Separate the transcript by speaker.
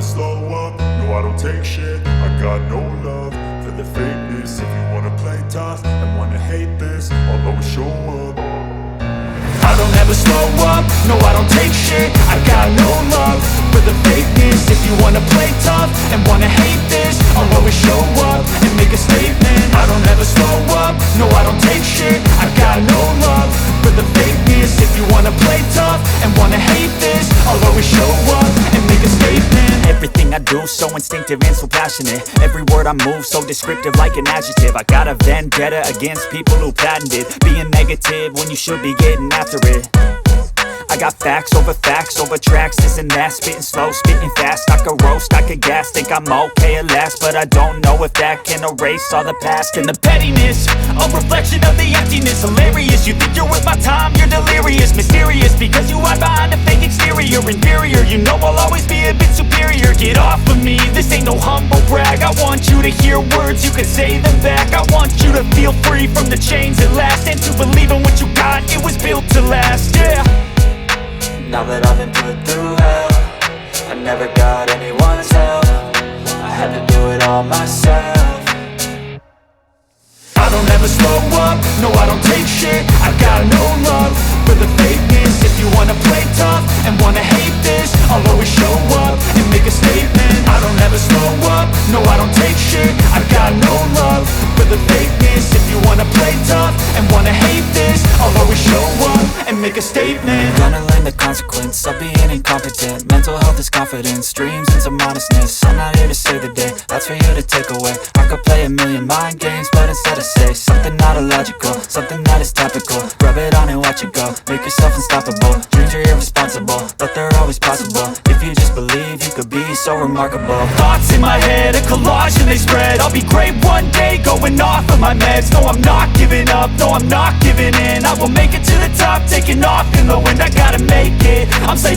Speaker 1: slow up, no I don't take shit. I got no love for the fakeness. If you wanna play tough and wanna hate this, I'll always show up. I don't ever slow up, no I don't take shit. I got no love for the fakeness. If you wanna play tough and wanna hate this, I'll always show up and make a statement. I don't ever slow up, no I don't take shit. I got no love for the fakeness. If you wanna play tough and wanna hate this, I'll always show up and make a statement.
Speaker 2: Everything I do so instinctive and so passionate. Every word I move so descriptive like an adjective. I got a vendetta against people who patented being negative when you should be getting after it. I got facts over tracks, this and that. Spitting slow, spitting fast, I could roast, I could gas. Think I'm okay at last, but I don't know if that can erase all the past. And the pettiness, a reflection of the emptiness. Hilarious, you think you're worth my time, you're delirious. Mysterious, because you hide behind a fake exterior. Inferior, you know I'll always be a bit superior. Get off of me, this ain't no humble brag. I want you to hear words, you can say them back. I want you to feel free from the chains at last, and to believe in what you got, it was built to last, yeah.
Speaker 3: Now that I've been put through hell, I never got anyone's help. I had to do it all myself.
Speaker 1: I don't ever slow up, no I don't take shit. I got no love for the fakeness. If you wanna play tough and wanna hate this, I'll always show up and make a statement. I don't ever slow up, no I don't take shit. I got no love for the fakeness. If you wanna play tough and wanna hate this, I'll always show up and make a statement.
Speaker 3: Gonna learn the consequence of being incompetent. Mental health is confidence, dreams and some honestness. I'm not here to save the day, that's for you to take away. I could play a million mind games, but instead I say something not illogical, something that is topical. Rub it on and watch it go, make yourself unstoppable. Dreams are irresponsible, but they're always possible. If you just believe, you could be so remarkable.
Speaker 2: Thoughts in my head, a collage and they spread. I'll be great one day, going off of my meds. No, I'm not giving up, no, I'm not giving in. I will make it to the top, taking off in the wind. I gotta make it, I'm slave